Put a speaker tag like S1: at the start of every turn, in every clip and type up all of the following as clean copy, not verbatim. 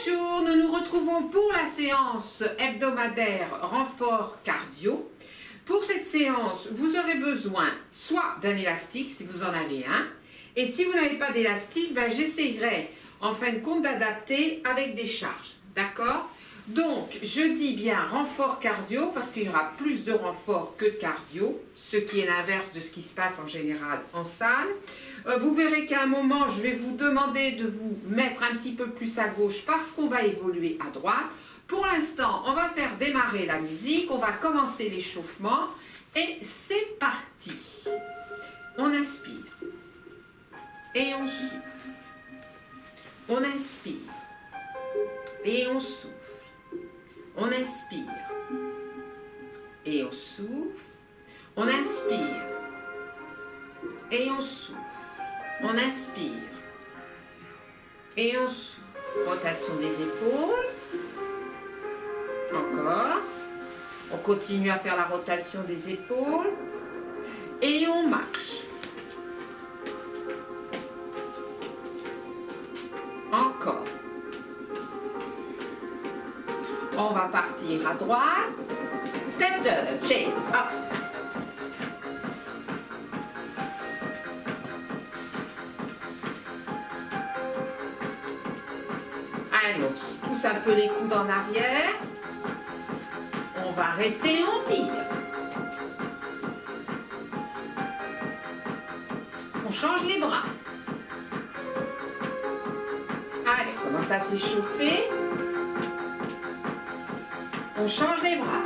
S1: Bonjour, nous nous retrouvons pour la séance hebdomadaire renfort cardio. Pour cette séance, vous aurez besoin soit d'un élastique si vous en avez un, et si vous n'avez pas d'élastique, j'essaierai en fin de compte d'adapter avec des charges, d'accord? Donc, je dis bien renfort cardio parce qu'il y aura plus de renfort que de cardio, ce qui est l'inverse de ce qui se passe en général en salle. Vous verrez qu'à un moment, je vais vous demander de vous mettre un petit peu plus à gauche parce qu'on va évoluer à droite. Pour l'instant, on va faire démarrer la musique, on va commencer l'échauffement et c'est parti. On inspire et on souffle. On inspire et on souffle. On inspire et on souffle. On inspire et on souffle. On inspire et on souffle. Rotation des épaules. Encore. On continue à faire la rotation des épaules. Et on marche. Encore. On va partir à droite. Step touch et hop. Allez, on pousse un peu les coudes en arrière. On va rester et on tire. On change les bras. Allez, on commence à s'échauffer. On change les bras.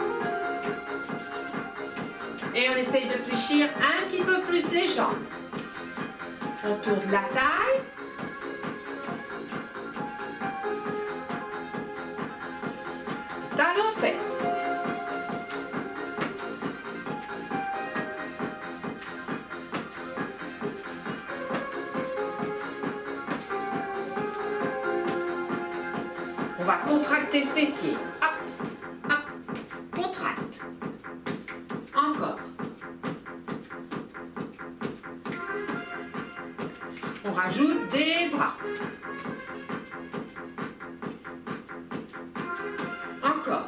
S1: Et on essaye de fléchir un petit peu plus les jambes. On tourne la taille. Talons fesses. On va contracter le fessier. Hop, hop, contracte. Encore. On rajoute des bras. Encore.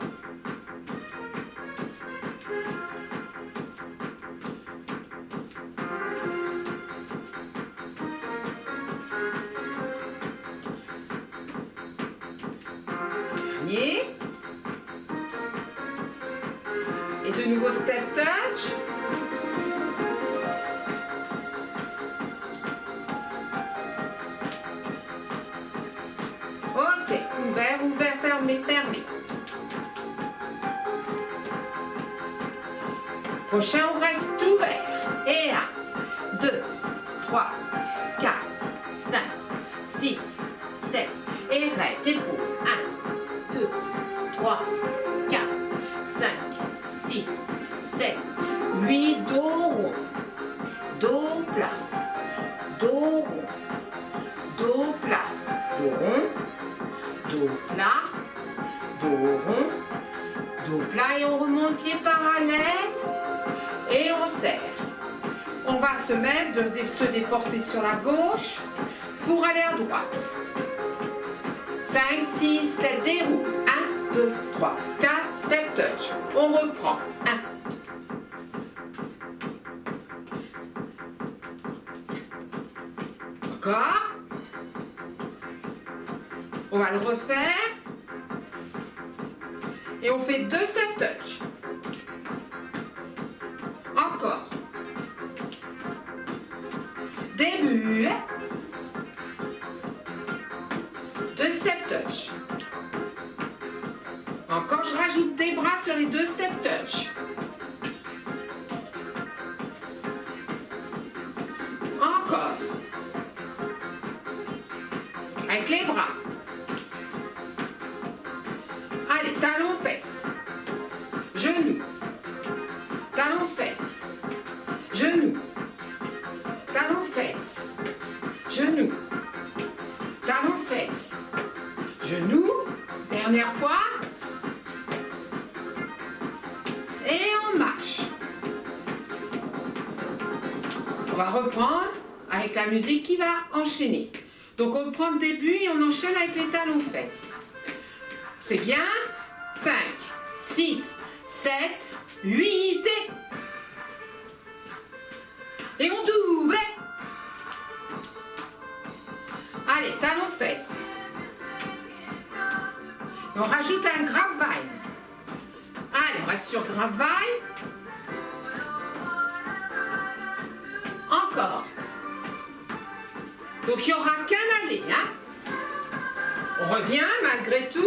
S1: Dernier. Et de nouveau step touch. Ok, ouvert, ouvert, fermé, fermé. Prochain, on reste ouvert. Et 1, 2, 3, 4, 5, 6, 7. Et reste, épaule. 1, 2, 3, 4, 5, 6, 7, 8. Dos rond. Dos plat. Dos rond. Dos plat. Dos rond. Dos plat. Dos rond. Dos plat. Et on remonte pied parallèle. Et on serre. On va se mettre, se déporter sur la gauche pour aller à droite. 5, 6, 7, déroule. 1, 2, 3, 4, step touch. On reprend. 1. Encore. On va le refaire. Et on fait 2 step touch. Encore. Début. 2 step touch. Encore, je rajoute des bras sur les 2 step touch. Encore. Avec les bras. Allez, talons fesses. Genoux. Talons fesses. Genoux. Talons fesses. Genoux. Talons fesses. Genoux. Dernière fois. Et on marche. On va reprendre avec la musique qui va enchaîner. Donc on prend le début et on enchaîne avec les talons fesses. C'est bien. 5, 6, 7, 8. Et on double. Allez, talon fesses. Et on rajoute un grapevine. Allez, on reste sur grapevine. Encore. Donc il n'y aura qu'un aller. Hein. On revient malgré tout.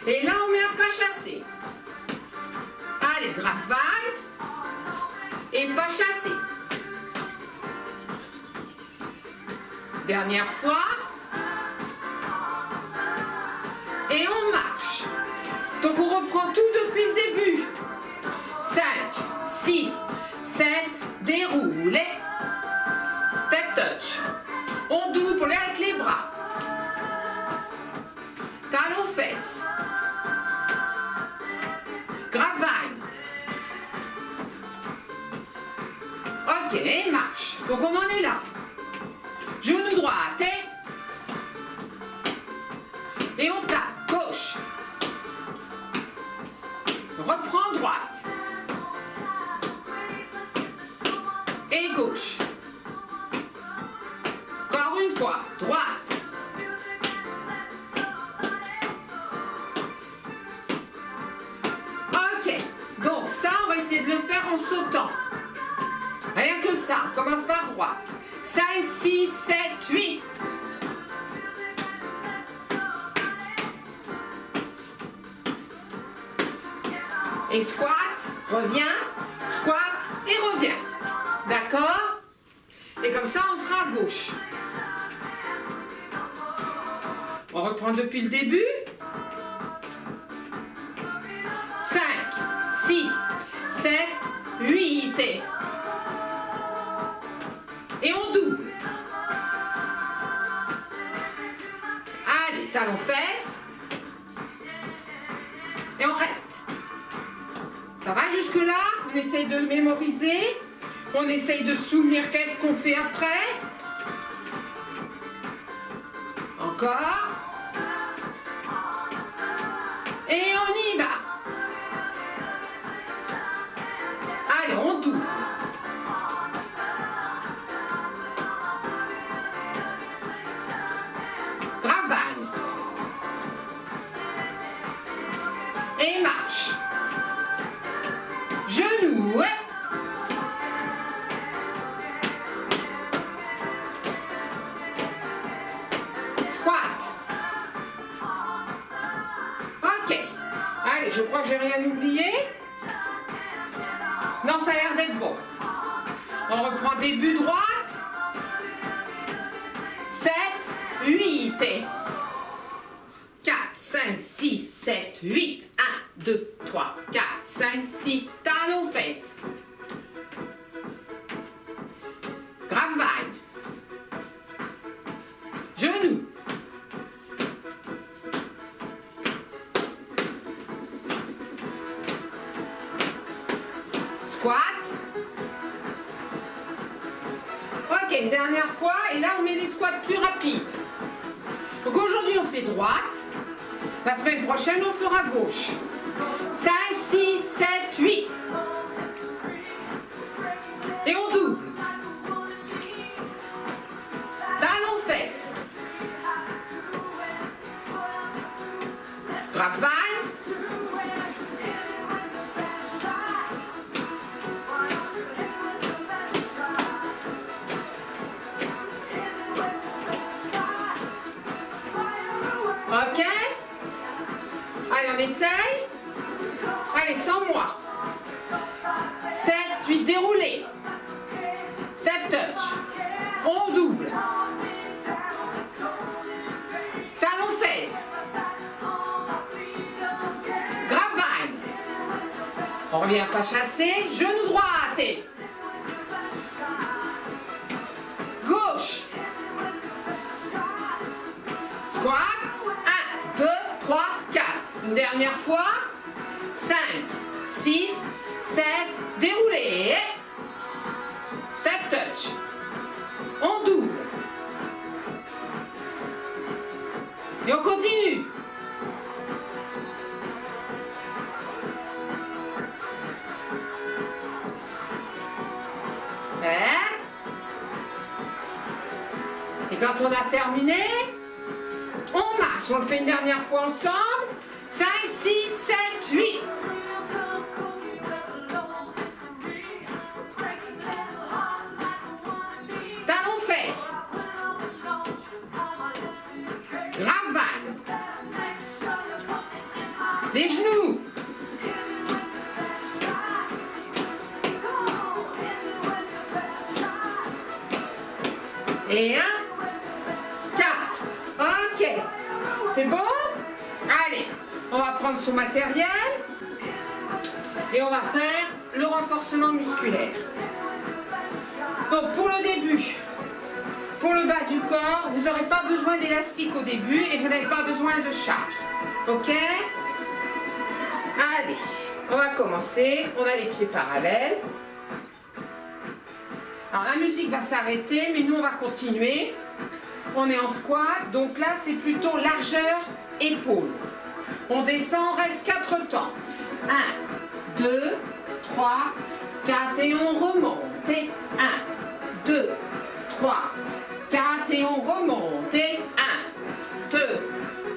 S1: Et là, on met un pas chassé. Allez, grapevine. Et pas chassé. Dernière fois. Et on marche. Donc on reprend tout depuis le début. 5, 6, 7, déroulez. Step touch. On double avec les bras. Talon fesses. Grapevine. Ok, marche. Donc on en est là. Genou droit, et on tape. Gauche. Reprends droite. Et gauche. Encore une fois. Droite. Ok. Donc ça, on va essayer de le faire en sautant. Rien que ça. On commence par droite. 5, 6, 7, 8. Et squat, reviens, squat et reviens. D'accord? Et comme ça, on sera à gauche. On reprend depuis le début. 5, 6, 7, 8. Et on double. Allez, talons fesses. Et on reste. Ça va jusque-là? On essaye de mémoriser. On essaye de se souvenir qu'est-ce qu'on fait après. Encore. Et on y va. Allez, on double. Grapevine. Et marche. Genou, ouais. Squat. Ok. Allez, je crois que j'ai rien oublié. Non, ça a l'air d'être bon. On reprend début droite. 7, 8. 4, 5, 6, 7, 8. 1, 2, 3, 4, 5, 6. Talons fesses. Grapevine. Genou. Squat. Ok, une dernière fois. Et là, on met les squats plus rapides. Donc aujourd'hui, on fait droite. La semaine prochaine, on fera gauche. 5, 6, 7, 8. Et on double. Talons fesses. Grapevine. Ok. Allez, on essaye. Allez, sans moi. 7, 8, déroulé. Step touch. On double. Talons fesses. Grapevine. On revient pas chasser. Genou droit. Gauche. Squat. 1, 2, 3, 4. Une dernière fois. 5, 6, 7, déroulé. Step touch. On double. Et on continue. quand on a terminé, on marche. On le fait une dernière fois ensemble. 5, 6, 7, 8. Talons fesses. Gravane. Les genoux. Et 1, 4. Ok. C'est bon? Allez, on va prendre son matériel et on va faire le renforcement musculaire. Donc pour le début, pour le bas du corps, vous n'aurez pas besoin d'élastique au début et vous n'avez pas besoin de charge. Ok? Allez, on va commencer. On a les pieds parallèles. Alors la musique va s'arrêter, mais nous on va continuer. On est en squat, donc là c'est plutôt largeur épaule. On descend, on reste 4 temps. 1, 2, 3, 4 et on remonte. Et 1, 2, 3, 4 et on remonte. Et 1, 2,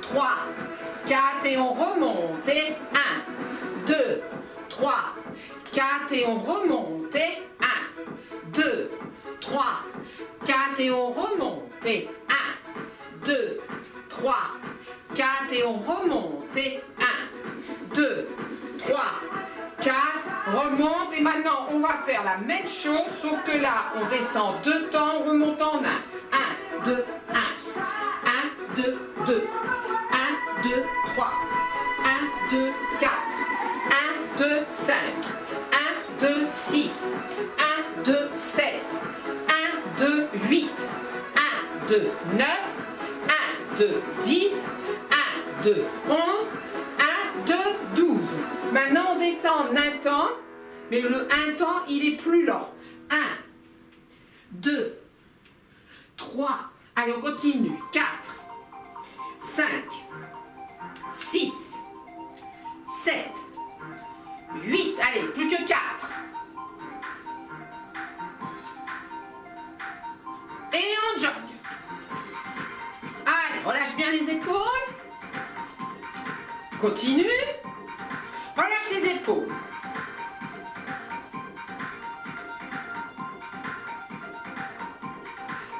S1: 3, 4 et on remonte. Et 1, 2, 3, 4 et on remonte. Et 1, 2, 3, 4 et on remonte. Et 1, 2, 3, 4 et on remonte. Et 1, 2, 3, 4, remonte. Et maintenant, on va faire la même chose, sauf que là, on descend 2 temps, on remonte en 1. 1, 2, 1. 1, 2, 2. 1, 2, 3. 1, 2, 4. 1, 2, 5. 1, 2, 6. 1, 2, 7. 1, 2, 8. 1, 2, 9. 1, 2, 10. 1, 2, 11. 1, 2, 12. Maintenant, on descend en un temps, mais le un temps, il est plus lent. 1, 2, 3. Allez, on continue. 4, 5, 6, 7, 8. Allez, plus que 4. Et on jogue. Allez, relâche bien les épaules. Continue. Relâche les épaules.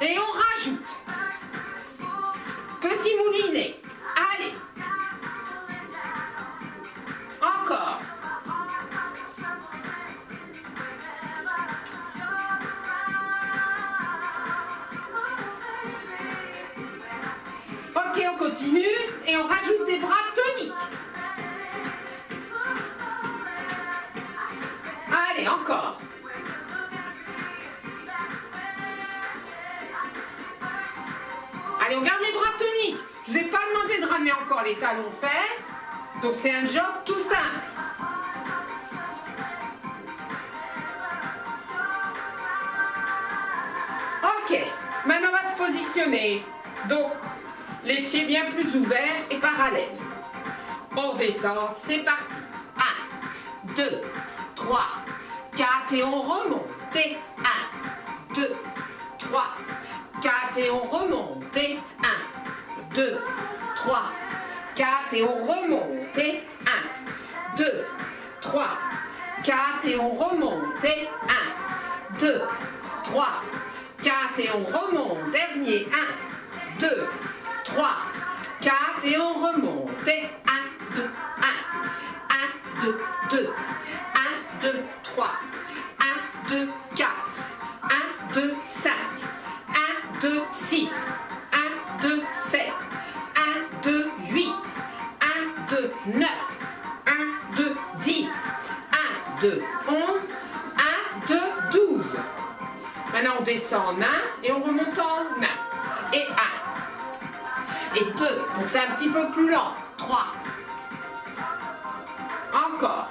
S1: Et on rajoute. Petit moulinet. Allez. Encore. Ok, on continue et on rajoute des bras toniques. Allez, encore. Allez, on garde les bras toniques. Je ne vous ai pas demandé de ramener encore les talons fesses. Donc c'est un jog tout simple. Ok, maintenant on va se positionner. Donc, les pieds bien plus ouverts et parallèles. On descend, c'est parti. 1, 2, 3, 4 et on remonte. Et 1, 2, 3, 4 et on remonte. Et 1, 2, 3, 4 et on remonte. Et 1, 2, 3, 4 et on remonte. Et 1, 2, 3, 4 et on remonte. Dernier. 1, 2, 3, 4 et on remonte. Et 1, 2, 1. 1, 2, 2. 1, 2, 3. 1, 2, 4. 1, 2, 5. 1, 2, 6. 1, 2, 7. 1, 2, 8. 1, 2, 9. 1, 2, 10. 1, 2, 11. 1, 2, 12. Maintenant on descend en 1 et on remonte en 1. Et 1. Et 2. Donc c'est un petit peu plus lent. 3. Encore.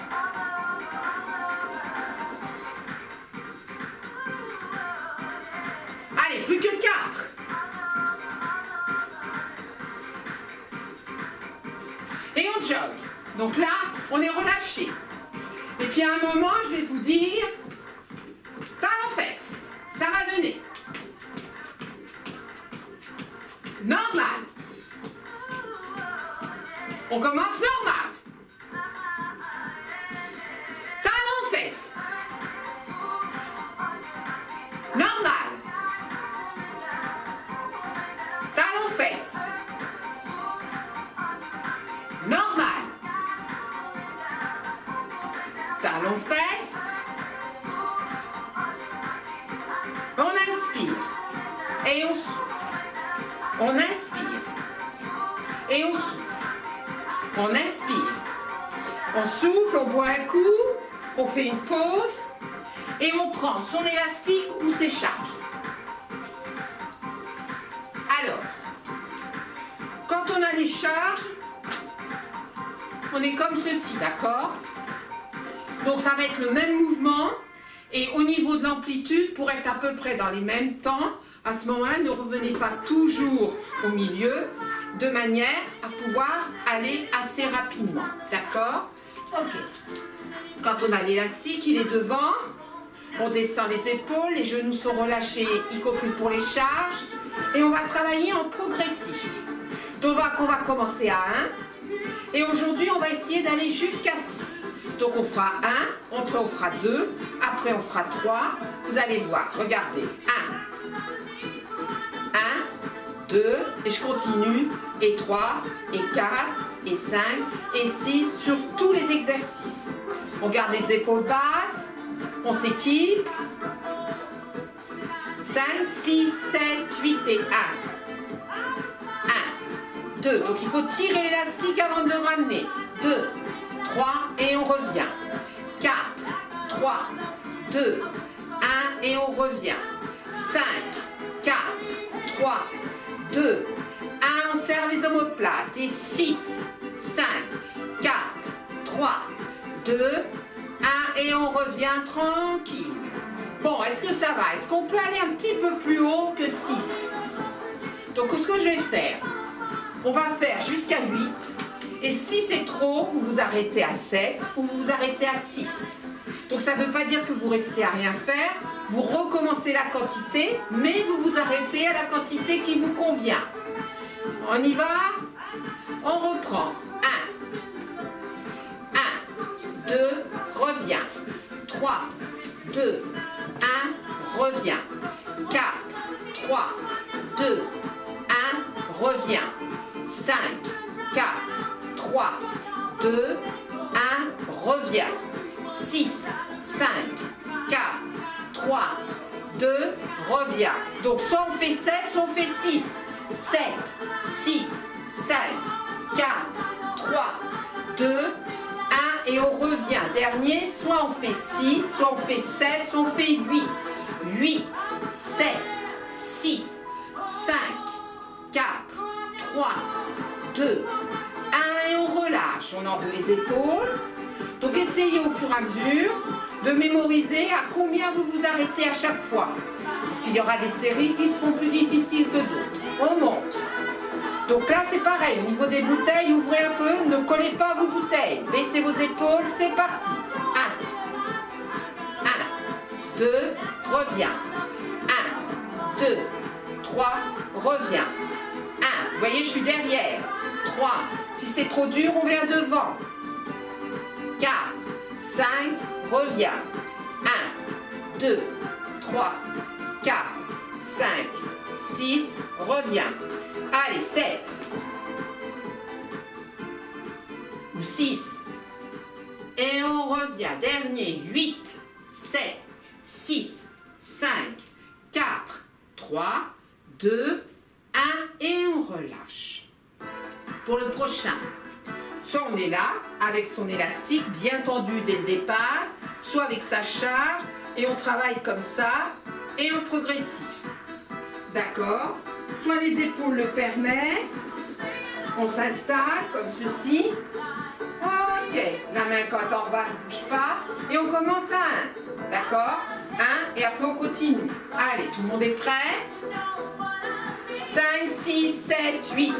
S1: Allez, plus que 4. Et on jogue. Donc là, on est relâché. Et puis à un moment, je vais vous dire, talons fesses. Ça va donner. On commence normal. Talon fesse. Normal. Talon fesse. Normal. Talon fesse. On inspire et on souffle. On inspire et on souffle. On inspire. On souffle, on boit un coup, on fait une pause et on prend son élastique ou ses charges. Alors, quand on a les charges, on est comme ceci, d'accord? Donc ça va être le même mouvement et au niveau de l'amplitude, pour être à peu près dans les mêmes temps, à ce moment-là, ne revenez pas toujours au milieu, de manière à pouvoir aller assez rapidement, d'accord? Ok. Quand on a l'élastique, il est devant, on descend les épaules, les genoux sont relâchés, y compris pour les charges, et on va travailler en progressif. Donc on va commencer à 1, et aujourd'hui on va essayer d'aller jusqu'à 6. Donc on fera 1, après on fera 2, après on fera 3, vous allez voir, regardez, 1, 2, et je continue, et 3, et 4, et 5, et 6 sur tous les exercices. On garde les épaules basses, on s'équipe. 5, 6, 7, 8 et 1. 1, 2, donc il faut tirer l'élastique avant de le ramener. 2, 3 et on revient. 4, 3, 2, 1 et on revient. 5, 4, 3, 2, 1, on serre les omoplates. Et 6, 5, 4, 3, 2, 1 et on revient tranquille. Bon, est-ce que ça va? Est-ce qu'on peut aller un petit peu plus haut que 6? Donc ce que je vais faire, on va faire jusqu'à 8. Et si c'est trop, vous vous arrêtez à 7 ou vous vous arrêtez à 6. Donc ça ne veut pas dire que vous restez à rien faire. Vous recommencez la quantité, mais vous vous arrêtez à la quantité qui vous convient. On y va? On reprend. 1, 2, reviens. 3, 2, 1, reviens. 4, 3, 2, 1, reviens. 5, 4, 3, 2, 1, reviens. 6, 5, 4, 3, 2, reviens. Donc soit on fait 7, soit on fait 6. 7, 6, 5, 4, 3, 2, 1 et on revient. Dernier, soit on fait 6, soit on fait 7, soit on fait 8. 8, 7, 6, 5, 4, 3, 2, 1 et on relâche. On enroule les épaules. Donc essayez au fur et à mesure de mémoriser à combien vous vous arrêtez à chaque fois. Parce qu'il y aura des séries qui seront plus difficiles que d'autres. On monte. Donc là c'est pareil, au niveau des bouteilles, ouvrez un peu, ne collez pas vos bouteilles. Baissez vos épaules, c'est parti. 1, 2, reviens. 1, 2, 3, reviens. 1, vous voyez, je suis derrière. 3, si c'est trop dur, on vient devant. 4, 5, reviens. 1, 2, 3, 4, 5, 6, reviens. Allez, 7 ou 6. Et on revient. Dernier, 8, 7, 6, 5, 4, 3, 2, 1 et on relâche. Pour le prochain, soit on est là avec son élastique bien tendu dès le départ, soit avec sa charge et on travaille comme ça et en progressif. D'accord? Soit les épaules le permettent, on s'installe comme ceci. Ok, la main quand on va ne bouge pas et on commence à 1. D'accord? 1 et après on continue. Allez, tout le monde est prêt? 5, 6, 7, 8, 1.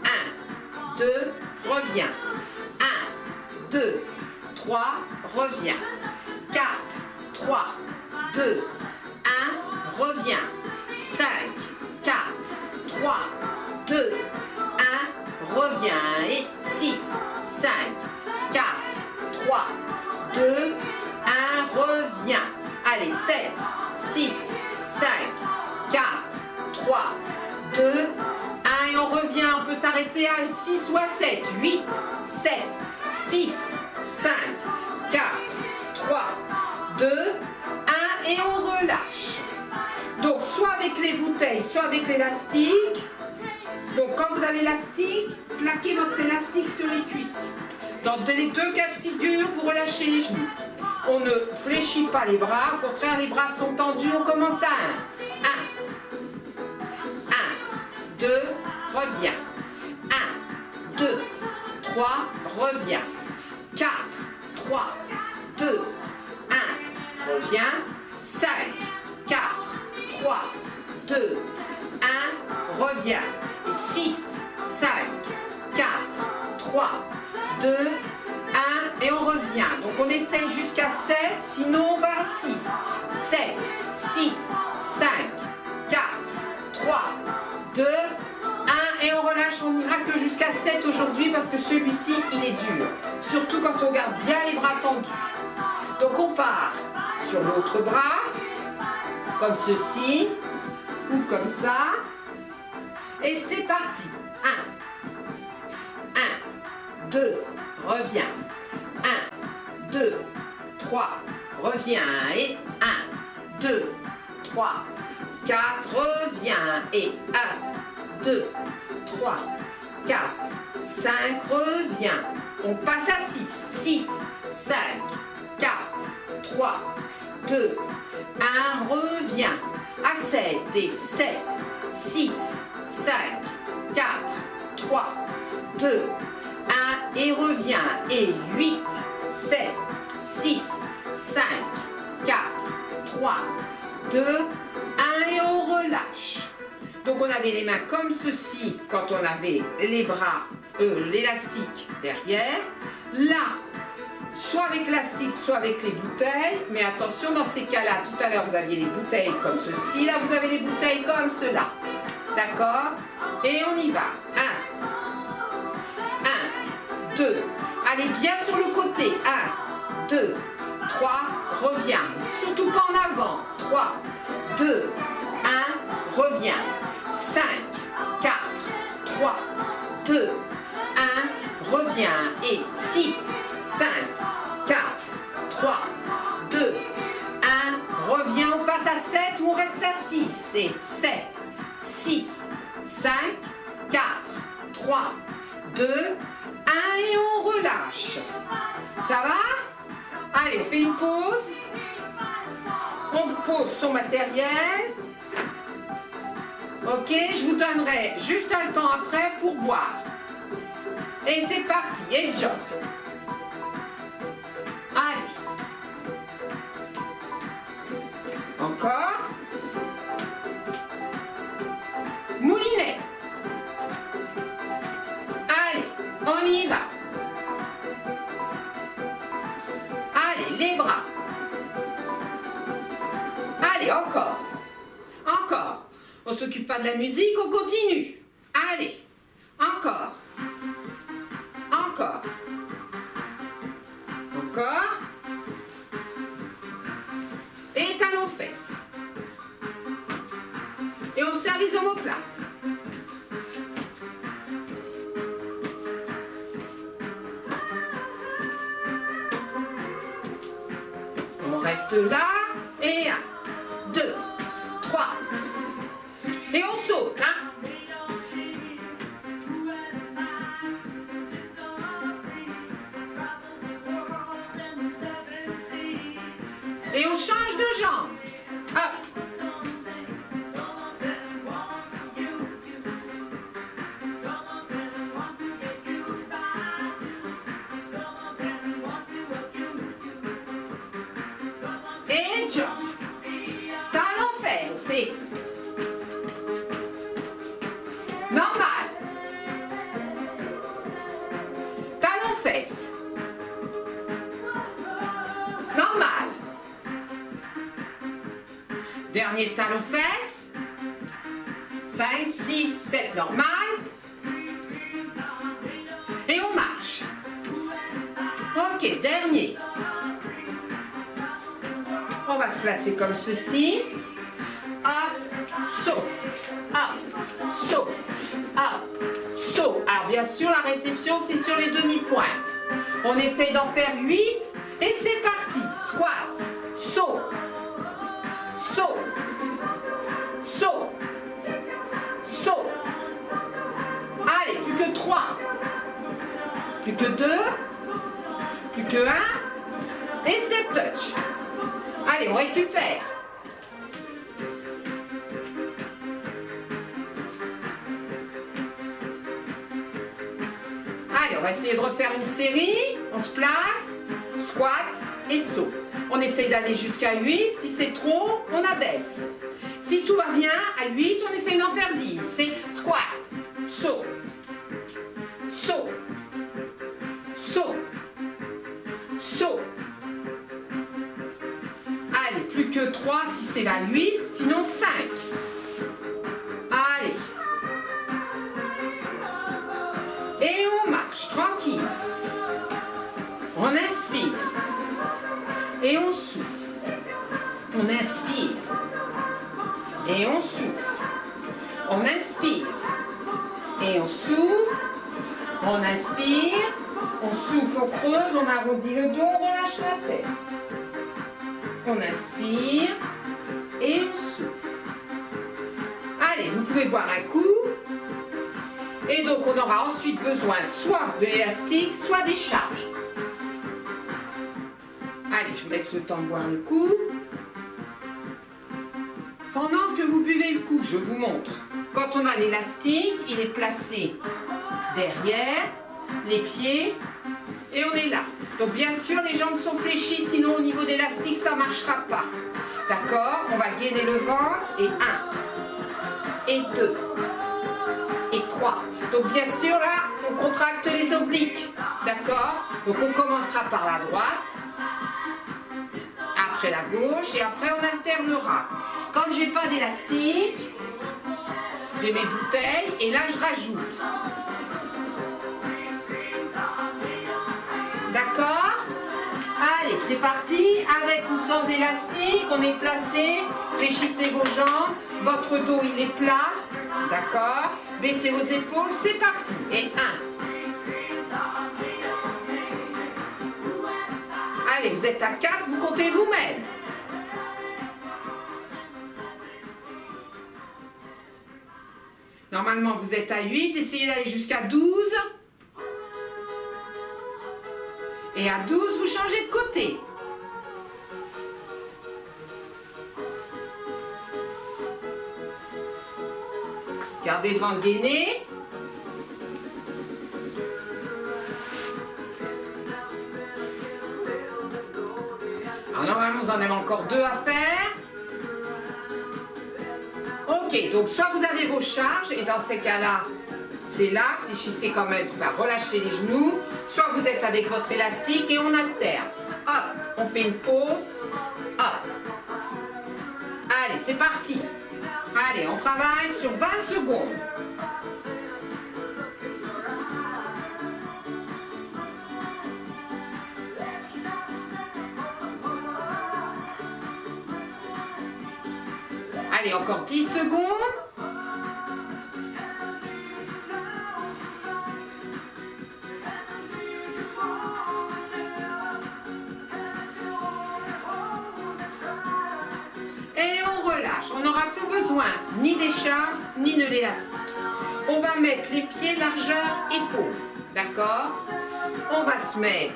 S1: 1, 2, reviens. 1, 2, 3, reviens. 4, 3, 2, 1, reviens. 5, 4, 3, 2, 1, reviens. s'arrêter à 6 ou à 7. 8, 7, 6, 5, 4, 3, 2, 1 et on relâche. Donc soit avec les bouteilles, soit avec l'élastique. Donc quand vous avez l'élastique, plaquez votre élastique sur les cuisses. Dans les deux cas de figure, vous relâchez les genoux. On ne fléchit pas les bras, au contraire les bras sont tendus, on commence à 1. 1, 1, 2, reviens. 1, 2, 3, reviens. 4, 3, 2, 1, reviens. 5, 4, 3, 2, 1, reviens. Et 6, 5, 4, 3, 2, 1 et on revient. Donc on essaye jusqu'à 7, sinon on va à 6. 7, 6, 5, 4, 3, 2, 1 et on relâche. On ira que jusqu'à 7 aujourd'hui parce que celui-ci il est dur. Surtout quand on garde bien les bras tendus. Donc on part sur l'autre bras, comme ceci, ou comme ça. Et c'est parti. 1, 1, 2, reviens. 1, 2, 3, reviens. Et 1, 2, 3, 4, reviens. Et 1, 2, 3, 4, 5, reviens. On passe à 6, 6, 5, 4, 3, 2, 1, reviens. À 7 et 7, 6, 5, 4, 3, 2, 1 et reviens. Et 8, 7, 6, 5, 4, 3, 2, 1 et on relâche. Donc on avait les mains comme ceci quand on avait les bras, l'élastique derrière. Là, soit avec l'élastique, soit avec les bouteilles. Mais attention, dans ces cas-là, tout à l'heure vous aviez les bouteilles comme ceci. Là, vous avez les bouteilles comme cela. D'accord? Et on y va. 1, 2. Allez bien sur le côté. 1, 2, 3. Reviens. Surtout pas en avant. 3, 2, 1. Reviens. 5, 4, 3, 2, 1. Reviens. Et 6, 5, 4, 3, 2, 1. Reviens. On passe à 7 ou on reste à 6. Et 7, 6, 5, 4, 3, 2, 1 et on relâche. Ça va? Allez, on fait une pause. On pose son matériel. Ok, je vous donnerai juste un temps après pour boire. Et c'est parti, et jump. Allez. Encore. Moulinet. Allez, on y va. Allez, les bras. Allez, encore. Encore. On ne s'occupe pas de la musique, on continue. Allez, encore. Encore. Encore. Et talons fesses. Et on serre les omoplates. On reste là. Et 1, 2, 3. Et on saute, hein? Et on change de jambe. Hop. Et jump. Talons fesses. C'est normal. Talons fesses. Normal. Dernier talon fesses. 5, 6, 7, normal. Et on marche. Ok, dernier. On va se placer comme ceci. Hop, saut. Hop, saut. Hop, saut. Alors bien sûr, la réception, c'est sur les demi-pointes. On essaye d'en faire 8 et c'est parti. Squat, saut, saut, saut, saut. Allez, plus que 3, plus que 2, plus que 1 et step touch. Allez, on récupère. Allez, on va essayer de refaire une série. On se place, squat et saut. On essaye d'aller jusqu'à 8. Si c'est trop, on abaisse. Si tout va bien, à 8, on essaye d'en faire 10. C'est squat, saut, saut, saut, saut. Allez, plus que 3 si c'est à 8, sinon 5. Allez. Et on marche, tranquille. On inspire. Et on souffle. On inspire. Et on souffle. On inspire. Et on souffle. On inspire. On souffle, on creuse, on arrondit le dos, on relâche la tête. On inspire. Et on souffle. Allez, vous pouvez boire un coup. Et donc on aura ensuite besoin soit de l'élastique, soit des charges. Allez, je vous laisse le temps de boire le coup. Pendant que vous buvez le coup, je vous montre. Quand on a l'élastique, il est placé derrière les pieds et on est là. Donc bien sûr, les jambes sont fléchies, sinon au niveau d'élastique, ça ne marchera pas. D'accord? On va gainer le ventre et 1, et 2, et 3. Donc bien sûr, là, on contracte les obliques. D'accord? Donc on commencera par la droite, après la gauche et après on alternera. Quand j'ai pas d'élastique, j'ai mes bouteilles et là je rajoute. D'accord? Allez, c'est parti. Avec ou sans élastique, on est placé. Fléchissez vos jambes. Votre dos, il est plat. D'accord? Baissez vos épaules. C'est parti. Et 1. Allez, vous êtes à 4. Vous comptez vous-même. Normalement, vous êtes à 8. Essayez d'aller jusqu'à 12. Et à 12, vous changez de côté. Gardez le ventre gainé. Alors normalement, vous en avez encore 2 à faire. Ok, donc soit vous avez vos charges, et dans ces cas-là, c'est là, fléchissez quand même, on va relâcher les genoux. Soit vous êtes avec votre élastique et on alterne. Hop, on fait une pause. Hop. Allez, c'est parti. Allez, on travaille sur 20 secondes. Allez, encore 10 secondes. On n'aura plus besoin ni des charges ni de l'élastique. On va mettre les pieds largeur épaules. D'accord? On va se mettre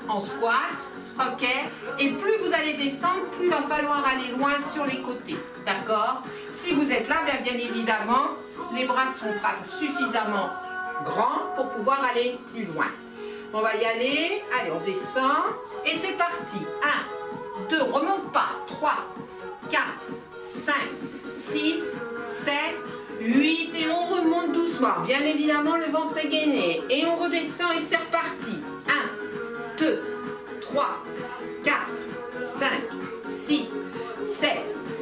S1: en squat. Ok? Et plus vous allez descendre, plus il va falloir aller loin sur les côtés. D'accord? Si vous êtes là, bien évidemment, les bras sont pas suffisamment grands pour pouvoir aller plus loin. On va y aller. Allez, on descend. Et c'est parti. 1, 2, remonte pas. 3, 4, 5, 6, 7, 8 et on remonte doucement. Bien évidemment, le ventre est gainé. Et on redescend et c'est reparti. 1, 2, 3, 4, 5, 6, 7,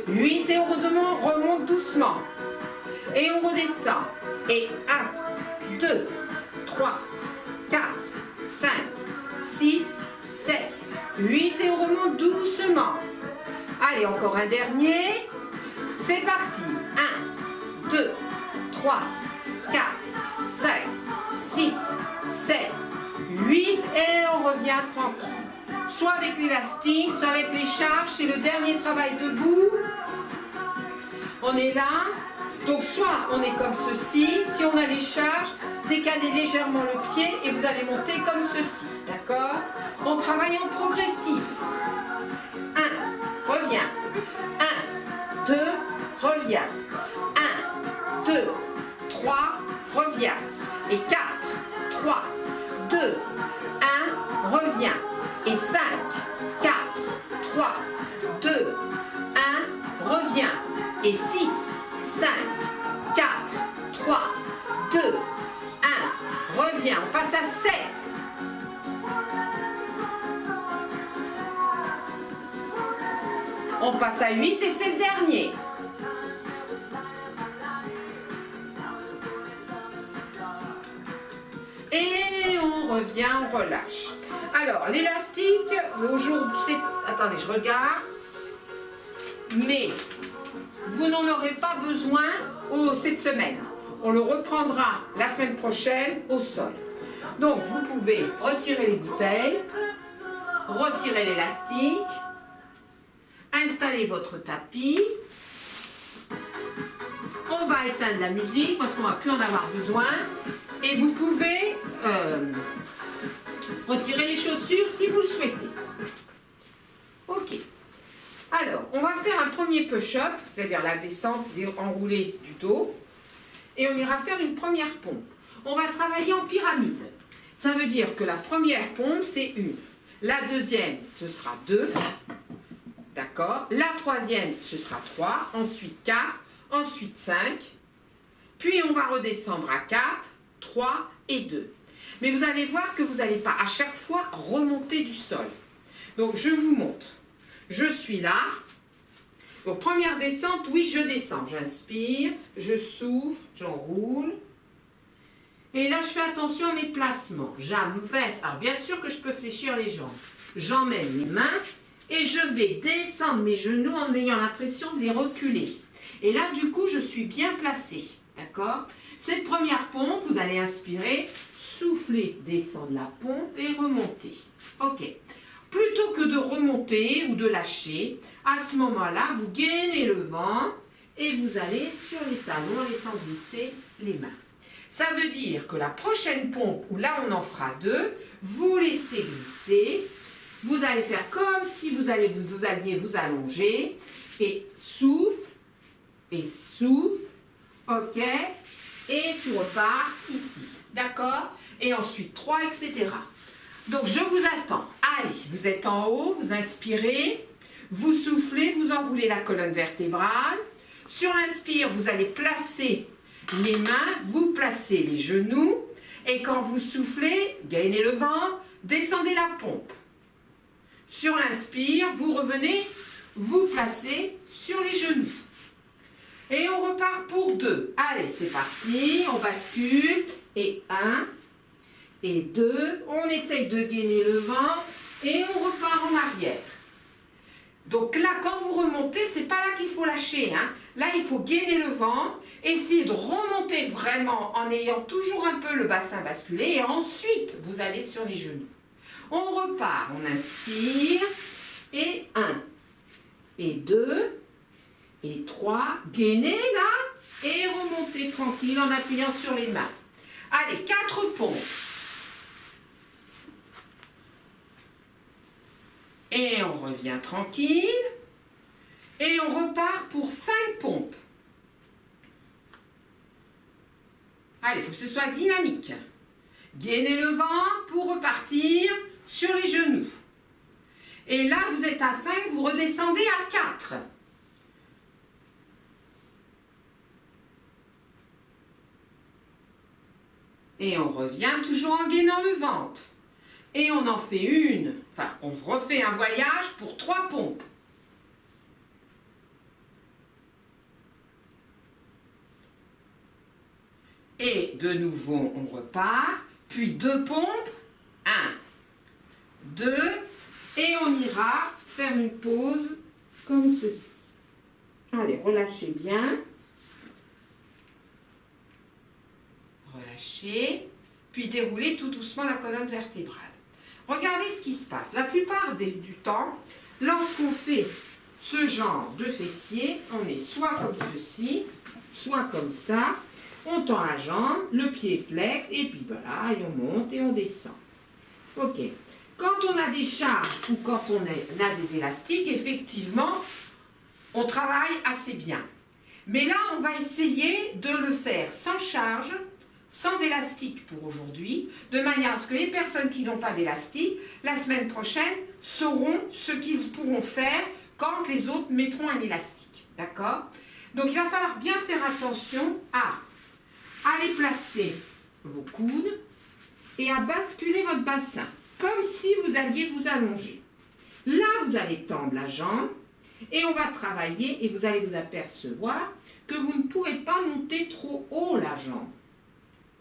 S1: 8 et on remonte doucement. Et on redescend. Et 1, 2, 3, 4, 5, 6, 7, 8 et on remonte doucement. Allez, encore un dernier. C'est parti. 1, 2, 3, 4, 5, revient tranquille. Soit avec l'élastique, soit avec les charges, c'est le dernier travail debout. On est là. Donc soit on est comme ceci, si on a les charges, décalez légèrement le pied et vous allez monter comme ceci, d'accord? On travaille en progressif. 1, reviens. 1, 2, reviens. 1, 2, 3, reviens. Et 4, 3, 2, 1, reviens. Et 5, 4, 3, 2, 1, reviens. Et 6, 5, 4, 3, 2, 1, reviens. On passe à 7. On passe à 8 et c'est le dernier. Et on revient, on relâche. Alors, l'élastique, aujourd'hui, attendez, je regarde. Mais vous n'en aurez pas besoin cette semaine. On le reprendra la semaine prochaine au sol. Donc, vous pouvez retirer les bouteilles, retirer l'élastique, installer votre tapis. On va éteindre la musique parce qu'on ne va plus en avoir besoin. Et vous pouvez retirer les chaussures si vous le souhaitez. Ok. Alors, on va faire un premier push-up, c'est-à-dire la descente enroulée du dos. Et on ira faire une première pompe. On va travailler en pyramide. Ça veut dire que la première pompe, c'est 1. La deuxième, ce sera 2. D'accord? La troisième, ce sera 3. Ensuite 4. Ensuite 5. Puis on va redescendre à 4, 3 et 2. Mais vous allez voir que vous n'allez pas à chaque fois remonter du sol. Donc je vous montre. Je suis là. Donc première descente, oui, je descends. J'inspire, je souffle, j'enroule. Et là, je fais attention à mes placements. J'abaisse. Alors bien sûr que je peux fléchir les jambes. J'emmène les mains et je vais descendre mes genoux en ayant l'impression de les reculer. Et là, du coup, je suis bien placée. D'accord? Cette première pompe, vous allez inspirer, souffler, descendre la pompe et remonter. Ok. Plutôt que de remonter ou de lâcher, à ce moment-là, vous gainez le vent et vous allez sur les talons en laissant glisser les mains. Ça veut dire que la prochaine pompe, où là on en fera 2, vous laissez glisser. Vous allez faire comme si vous alliez vous allonger et souffle, ok, et tu repars ici, d'accord? Et ensuite 3, etc. Donc je vous attends. Allez, vous êtes en haut, vous inspirez, vous soufflez, vous enroulez la colonne vertébrale. Sur l'inspire, vous allez placer les mains, vous placez les genoux. Et quand vous soufflez, gainez le vent, descendez la pompe. Sur l'inspire, vous revenez, vous placez sur les genoux. Et on repart pour 2. Allez, c'est parti, on bascule. Et 1, et 2. On essaye de gainer le vent et on repart en arrière. Donc là, quand vous remontez, c'est pas là qu'il faut lâcher. Hein. Là, il faut gainer le vent, essayer de remonter vraiment en ayant toujours un peu le bassin basculé. Et ensuite, vous allez sur les genoux. On repart, on inspire. Et 1, et 2, et 3. Gainez là. Et remontez tranquille en appuyant sur les mains. Allez, 4 pompes. Et on revient tranquille. Et on repart pour 5 pompes. Allez, il faut que ce soit dynamique. Gainez le vent pour repartir sur les genoux. Et là, vous êtes à 5, vous redescendez à 4. Et on revient toujours en gainant le ventre. Et on en fait une, enfin, on refait un voyage pour 3 pompes. Et de nouveau, on repart, puis 2 pompes, 1, 2, et on ira faire une pause comme ceci. Allez, relâchez bien. Relâchez, puis déroulez tout doucement la colonne vertébrale. regardez ce qui se passe. La plupart du temps, lorsqu'on fait ce genre de fessier, on est soit comme ceci, soit comme ça. On tend la jambe, le pied flex, et puis voilà, et on monte et on descend. Ok. Quand on a des charges ou quand on a des élastiques, effectivement, on travaille assez bien. Mais là, on va essayer de le faire sans charge, sans élastique pour aujourd'hui, de manière à ce que les personnes qui n'ont pas d'élastique, la semaine prochaine, sauront ce qu'ils pourront faire quand les autres mettront un élastique. D'accord? Donc, il va falloir bien faire attention à aller placer vos coudes et à basculer votre bassin, comme si vous alliez vous allonger. Là, vous allez tendre la jambe et on va travailler et vous allez vous apercevoir que vous ne pourrez pas monter trop haut la jambe.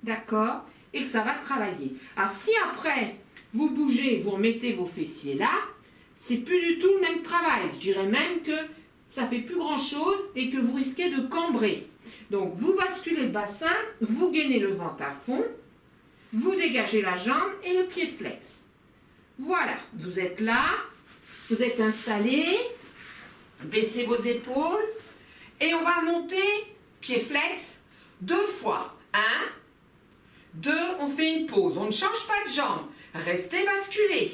S1: D'accord? Et que ça va travailler. Alors, si après, vous bougez, vous remettez vos fessiers là, c'est plus du tout le même travail. Je dirais même que ça fait plus grand-chose et que vous risquez de cambrer. Donc, vous basculez le bassin, vous gainez le ventre à fond, vous dégagez la jambe et le pied flex. Voilà, vous êtes là, vous êtes installé, baissez vos épaules et on va monter pied flex 2 fois. 1, 2, on fait une pause, on ne change pas de jambe, restez basculés.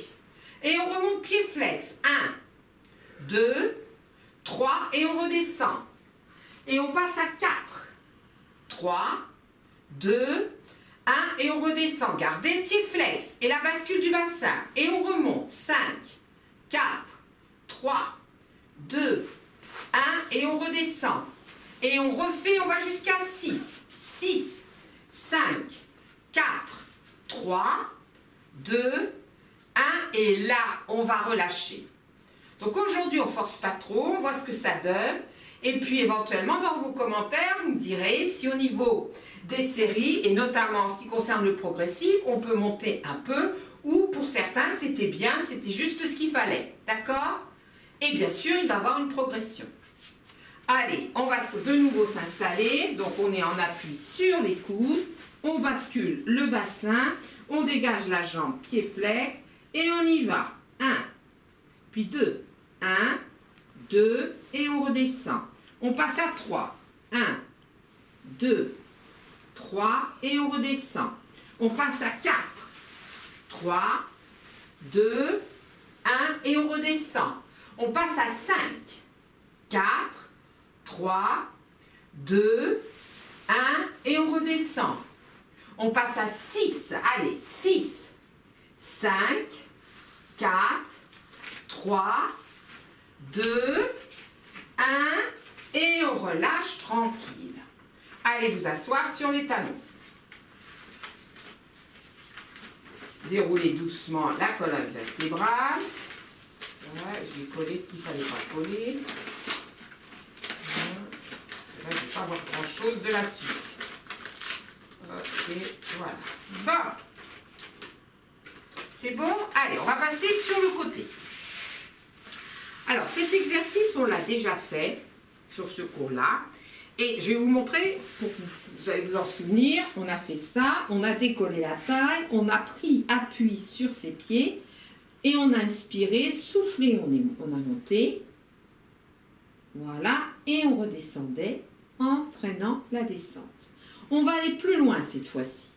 S1: Et on remonte pied flex. 1, 2, 3 et on redescend. Et on passe à 4. 3, 2, 1 et on redescend. Gardez le pied flex et la bascule du bassin. Et on remonte. 5, 4, 3, 2, 1 et on redescend. Et on refait, on va jusqu'à 6. 6, 5, 4, 3, 2, 1 et là, on va relâcher. Donc aujourd'hui, on ne force pas trop, on voit ce que ça donne. Et puis éventuellement, dans vos commentaires, vous me direz si au niveau des séries, et notamment en ce qui concerne le progressif, on peut monter un peu, ou pour certains, c'était bien, c'était juste ce qu'il fallait. D'accord? Et bien sûr, il va y avoir une progression. Allez, on va de nouveau s'installer. Donc on est en appui sur les coudes, on bascule le bassin, on dégage la jambe, pied flex, et on y va. 1, puis 2, 1, 2, et on redescend. On passe à 3. 1, 2, 3, et on redescend. On passe à 4. 3, 2, 1, et on redescend. On passe à 5. 4, 3, 2, 1, et on redescend. On passe à 6. Allez, 6, 5, 4, 3, 2, 1, et on relâche tranquille. Allez vous asseoir sur les talons. Déroulez doucement la colonne vertébrale. Voilà, je vais coller ce qu'il ne fallait pas coller. Là, je ne vais pas avoir grand-chose de la suite. Ok, voilà. Bon. C'est bon? Allez, on va passer sur le côté. Alors, cet exercice, on l'a déjà fait sur ce cours-là. Et je vais vous montrer, pour vous allez vous en souvenir, on a fait ça, on a décollé la taille, on a pris appui sur ses pieds et on a inspiré, soufflé, on a monté. Voilà, et on redescendait en freinant la descente. On va aller plus loin cette fois-ci.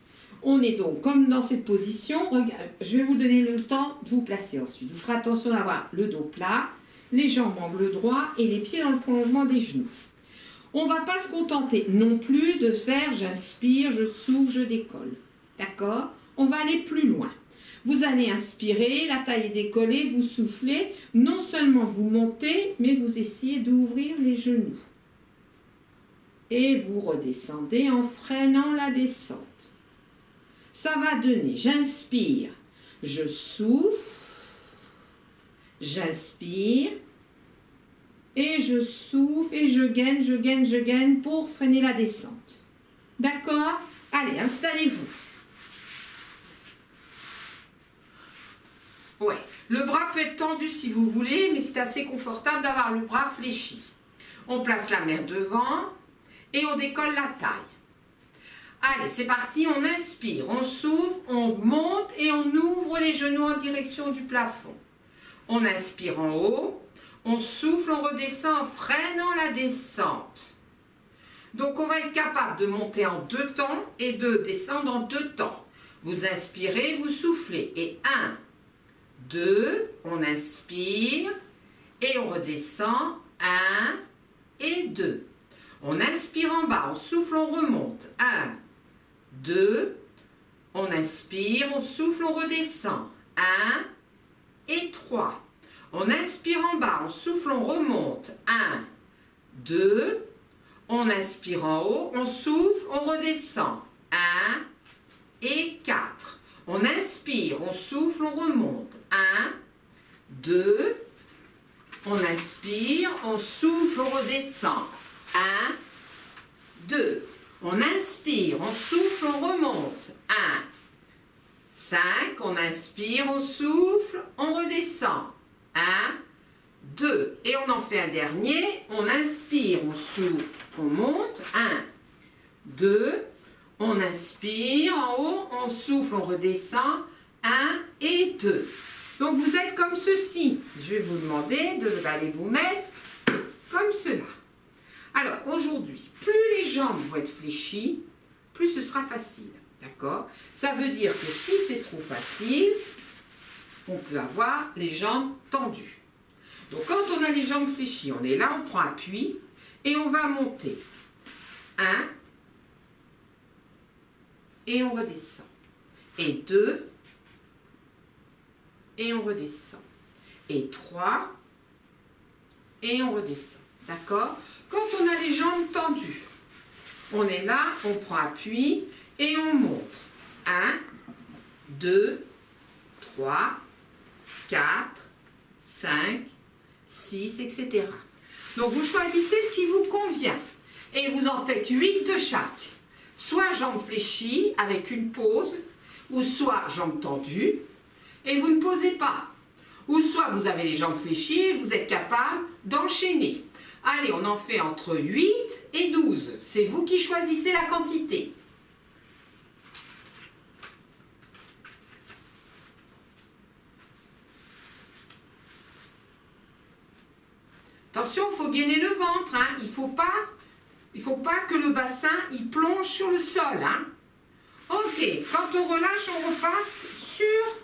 S1: On est donc comme dans cette position. Regarde, je vais vous donner le temps de vous placer ensuite. Vous ferez attention d'avoir le dos plat, les jambes angle droit et les pieds dans le prolongement des genoux. On ne va pas se contenter non plus de faire j'inspire, je souffle, je décolle. D'accord? On va aller plus loin. Vous allez inspirer, la taille est décollée, vous soufflez. Non seulement vous montez, mais vous essayez d'ouvrir les genoux. Et vous redescendez en freinant la descente. Ça va donner, j'inspire, je souffle, j'inspire, et je souffle, et je gaine pour freiner la descente. D'accord? Allez, installez-vous. Ouais, le bras peut être tendu si vous voulez, mais c'est assez confortable d'avoir le bras fléchi. On place la main devant et on décolle la taille. Allez, c'est parti, on inspire, on souffle, on monte et on ouvre les genoux en direction du plafond. On inspire en haut, on souffle, on redescend en freinant la descente. Donc on va être capable de monter en 2 temps et de descendre en 2 temps. Vous inspirez, vous soufflez. Et 1, 2, on inspire et on redescend. 1 et 2. On inspire en bas, on souffle, on remonte. 1, 2, on inspire, on souffle, on redescend. 1 et 3. On inspire en bas, on souffle, on remonte. 1, 2, on inspire en haut, on souffle, on redescend. 1 et 4. On inspire, on souffle, on remonte. 1, 2, on inspire, on souffle, on redescend. 1, 2. On inspire, on souffle, on remonte. 1, 5. On inspire, on souffle, on redescend. 1, 2. Et on en fait un dernier. On inspire, on souffle, on monte. 1, 2. On inspire, en haut, on souffle, on redescend. 1 et 2. Donc vous êtes comme ceci. Je vais vous demander d'aller vous mettre comme cela. Alors aujourd'hui, plus les jambes vont être fléchies, plus ce sera facile. D'accord? Ça veut dire que si c'est trop facile, on peut avoir les jambes tendues. Donc quand on a les jambes fléchies, on est là, on prend appui et on va monter. 1 et on redescend. Et 2 et on redescend. Et 3 et on redescend. D'accord? Quand on a les jambes tendues, on est là, on prend appui et on monte. 1, 2, 3, 4, 5, 6, etc. Donc vous choisissez ce qui vous convient et vous en faites 8 de chaque. Soit jambes fléchies avec une pause, ou soit jambes tendues et vous ne posez pas. Ou soit vous avez les jambes fléchies et vous êtes capable d'enchaîner. Allez, on en fait entre 8 et 12. C'est vous qui choisissez la quantité. Attention, il faut gainer le ventre. Hein. Il ne faut pas que le bassin il plonge sur le sol. Hein. Ok, quand on relâche, on repasse sur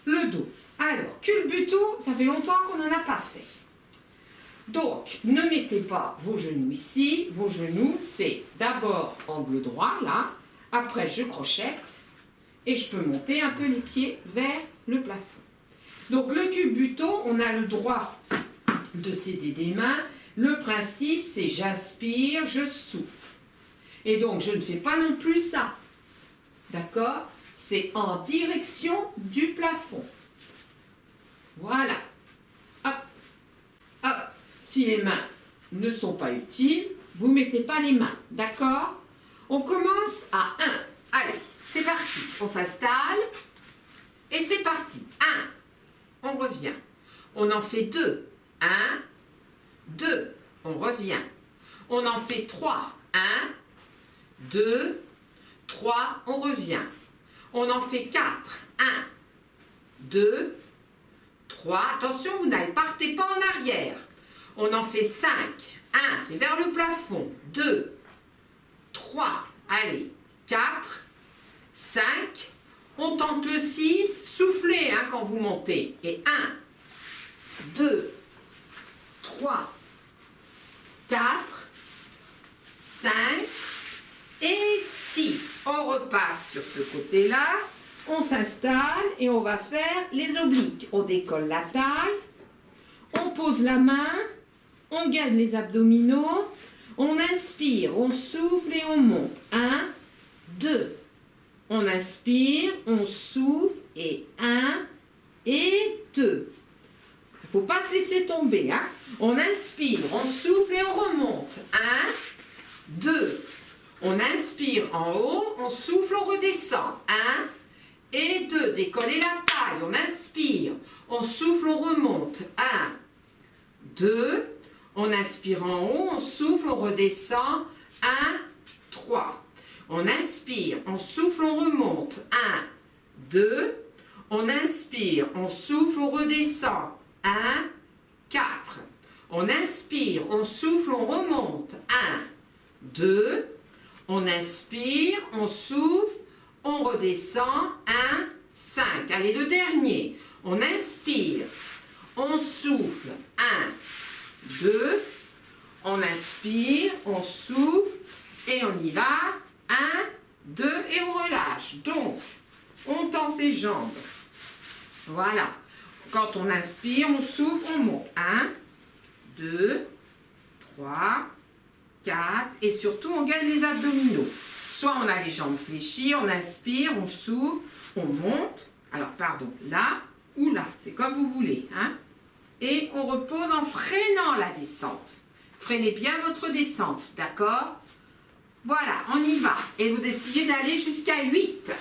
S1: le dos. Alors, culbuto, ça fait longtemps qu'on n'en a pas fait. Donc, ne mettez pas vos genoux ici. Vos genoux, c'est d'abord angle droit, là. Après, je crochette. Et je peux monter un peu les pieds vers le plafond. Donc, le culbuto, on a le droit de céder des mains. Le principe, c'est j'inspire, je souffle. Et donc, je ne fais pas non plus ça. D'accord? C'est en direction du plafond. Voilà. Hop. Hop. Si les mains ne sont pas utiles, vous ne mettez pas les mains. D'accord? On commence à 1. Allez, c'est parti. On s'installe. Et c'est parti. 1. On revient. On en fait 2. 1. 2. On revient. On en fait 3. 1. 2. 3. On revient. On en fait 4. 1. 2. 3. Attention, vous n'allez partez pas en arrière. On en fait 5. 1, c'est vers le plafond. 2, 3, allez, 4, 5. On tente le 6. Soufflez hein, quand vous montez. Et 1, 2, 3, 4, 5 et 6. On repasse sur ce côté-là. On s'installe et on va faire les obliques. On décolle la taille. On pose la main, on garde les abdominaux, on inspire, on souffle et on monte. 1, 2. On inspire, on souffle et 1 et 2. Il ne faut pas se laisser tomber. Hein. On inspire, on souffle et on remonte. 1, 2. On inspire en haut, on souffle, on redescend. 1 et 2. Décollez la taille, on inspire, on souffle, on remonte. 1, 2, on inspire en haut, on souffle, on redescend. 1, 3. On inspire, on souffle, on remonte. 1, 2. On inspire, on souffle, on redescend. 1, 4. On inspire, on souffle, on remonte. 1, 2. On inspire, on souffle, on redescend. 1, 5. Allez, le dernier. On inspire, on souffle. 1, 2. On inspire, on souffle et on y va. 1, 2 et on relâche. Donc, on tend ses jambes. Voilà. Quand on inspire, on souffle, on monte. 1, 2, 3, 4 et surtout on gagne les abdominaux. Soit on a les jambes fléchies, on inspire, on souffle, on monte. Alors pardon, là ou là, c'est comme vous voulez. Hein? Et on repose en freinant la descente. Freinez bien votre descente, d'accord? Voilà, on y va. Et vous essayez d'aller jusqu'à 8.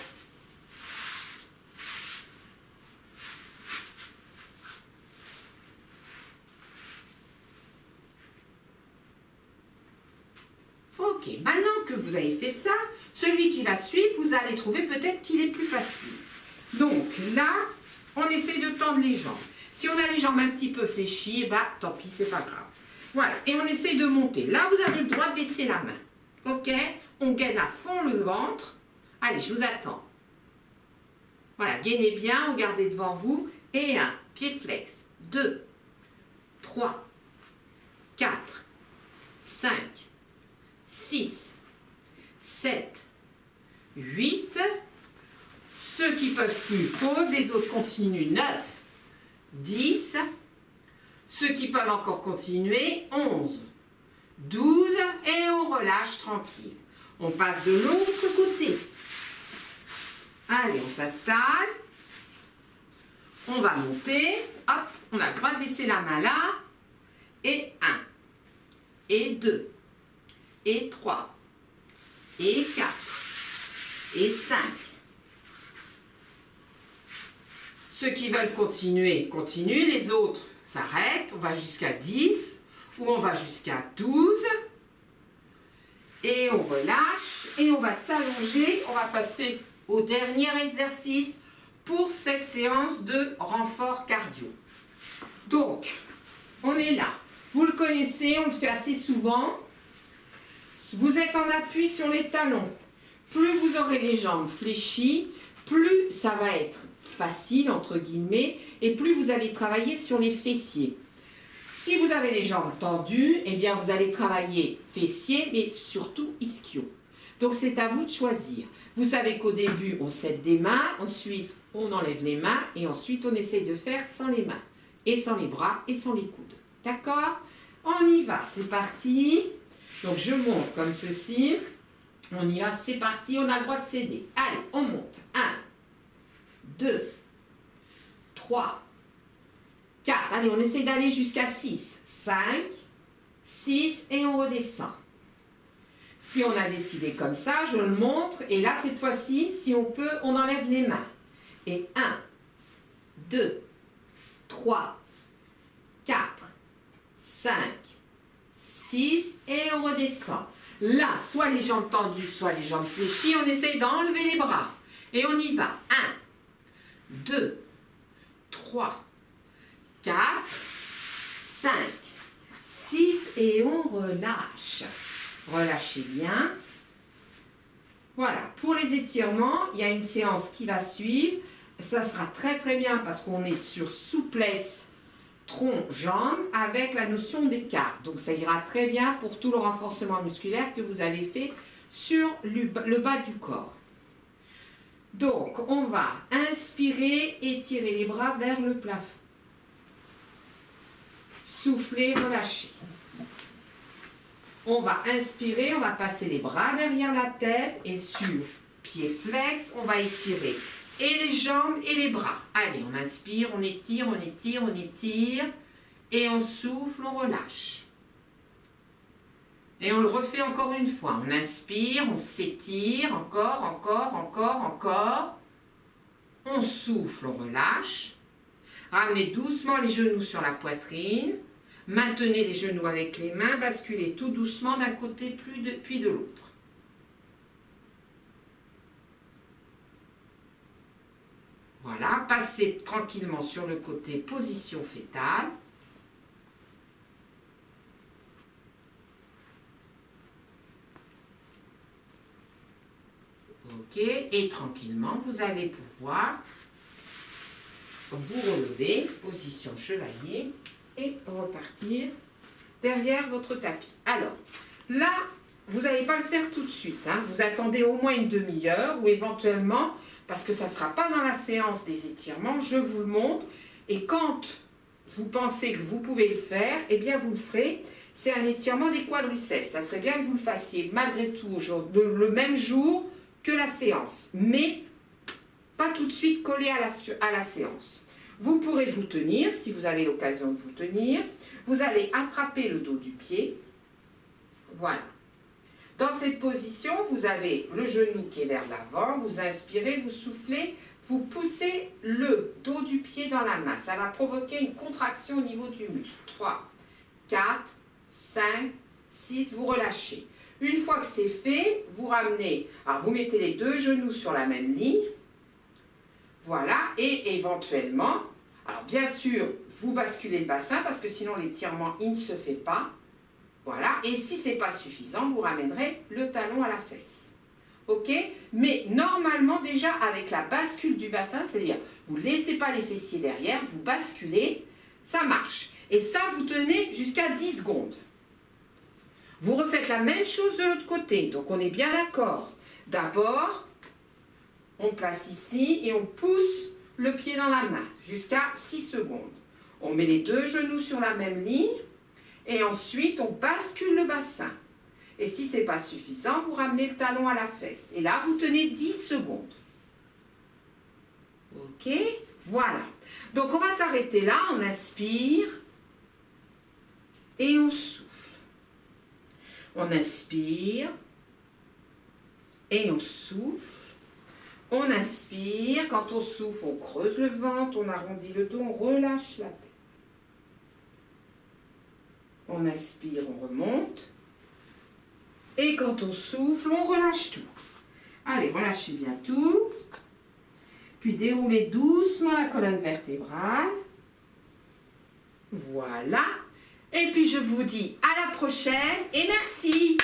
S1: Ok, maintenant que vous avez fait ça, celui qui va suivre, vous allez trouver peut-être qu'il est plus facile. Donc là, on essaie de tendre les jambes. Si on a les jambes un petit peu fléchies, bah tant pis, c'est pas grave. Voilà, et on essaie de monter. Là, vous avez le droit de baisser la main. Ok? On gaine à fond le ventre. Allez, je vous attends. Voilà, gainez bien, regardez devant vous. Et 1, pied flex. 2, 3, 4, 5, 6, 7, 8. Ceux qui peuvent plus posent, les autres continuent. 9, 10. Ceux qui peuvent encore continuer, 11, 12 et on relâche tranquille. On passe de l'autre côté. Allez, on s'installe. On va monter. Hop, on a le droit de laisser la main là. Et 1, et 2, et 3, et 4, et 5. Ceux qui veulent continuer, continuent. Les autres s'arrêtent. On va jusqu'à 10 ou on va jusqu'à 12. Et on relâche et on va s'allonger. On va passer au dernier exercice pour cette séance de renfort cardio. Donc, on est là. Vous le connaissez, on le fait assez souvent. Vous êtes en appui sur les talons. Plus vous aurez les jambes fléchies, plus ça va être facile, entre guillemets, et plus vous allez travailler sur les fessiers. Si vous avez les jambes tendues, eh bien vous allez travailler fessiers, mais surtout ischio. Donc c'est à vous de choisir. Vous savez qu'au début, on s'aide des mains, ensuite on enlève les mains, et ensuite on essaye de faire sans les mains, et sans les bras, et sans les coudes. D'accord? On y va, c'est parti. Donc je monte comme ceci. On y va, c'est parti, on a le droit de céder. Allez, on monte. 1, 2, 3, 4. Allez, on essaie d'aller jusqu'à 6. 5, 6 et on redescend. Si on a décidé comme ça, je le montre. Et là, cette fois-ci, si on peut, on enlève les mains. Et 1, 2, 3, 4, 5, 6 et on redescend. Là, soit les jambes tendues, soit les jambes fléchies. On essaye d'enlever les bras. Et on y va. 1, 2, 3, 4, 5, 6 et on relâche. Relâchez bien. Voilà, pour les étirements, il y a une séance qui va suivre. Ça sera très très bien parce qu'on est sur souplesse tronc-jambe avec la notion d'écart. Donc ça ira très bien pour tout le renforcement musculaire que vous avez fait sur le bas du corps. Donc on va inspirer, étirer les bras vers le plafond. Souffler, relâcher. On va inspirer, on va passer les bras derrière la tête et sur pied flex, on va étirer et les jambes et les bras. Allez, on inspire, on étire, on étire, on étire et on souffle, on relâche. Et on le refait encore une fois. On inspire, on s'étire, encore, encore, encore, encore. On souffle, on relâche. Ramenez doucement les genoux sur la poitrine. Maintenez les genoux avec les mains, basculez tout doucement d'un côté puis de l'autre. Voilà, passez tranquillement sur le côté position fétale. Ok, et tranquillement, vous allez pouvoir vous relever, position chevalier, et repartir derrière votre tapis. Alors, là, vous n'allez pas le faire tout de suite. Hein. Vous attendez au moins une demi-heure ou éventuellement, parce que ça ne sera pas dans la séance des étirements, je vous le montre. Et quand vous pensez que vous pouvez le faire, eh bien, vous le ferez. C'est un étirement des quadriceps. Ça serait bien que vous le fassiez malgré tout le même jour que la séance. Mais pas tout de suite collé à la séance. Vous pourrez vous tenir, si vous avez l'occasion de vous tenir. Vous allez attraper le dos du pied. Voilà. Dans cette position, vous avez le genou qui est vers l'avant. Vous inspirez, vous soufflez, vous poussez le dos du pied dans la main. Ça va provoquer une contraction au niveau du muscle. 3, 4, 5, 6, vous relâchez. Une fois que c'est fait, vous ramenez, alors vous mettez les deux genoux sur la même ligne. Voilà, et éventuellement, alors bien sûr, vous basculez le bassin parce que sinon l'étirement, il ne se fait pas. Voilà, et si ce n'est pas suffisant, vous ramènerez le talon à la fesse. Ok? Mais normalement, déjà avec la bascule du bassin, c'est-à-dire vous ne laissez pas les fessiers derrière, vous basculez, ça marche. Et ça, vous tenez jusqu'à 10 secondes. Vous refaites la même chose de l'autre côté, donc on est bien d'accord. D'abord, on place ici et on pousse le pied dans la main jusqu'à 6 secondes. On met les deux genoux sur la même ligne et ensuite on bascule le bassin. Et si ce n'est pas suffisant, vous ramenez le talon à la fesse. Et là, vous tenez 10 secondes. Ok, voilà. Donc on va s'arrêter là, on inspire et on souffle. On inspire et on souffle. On inspire, quand on souffle, on creuse le ventre, on arrondit le dos, on relâche la tête. On inspire, on remonte. Et quand on souffle, on relâche tout. Allez, relâchez bien tout. Puis déroulez doucement la colonne vertébrale. Voilà. Et puis je vous dis à la prochaine et merci.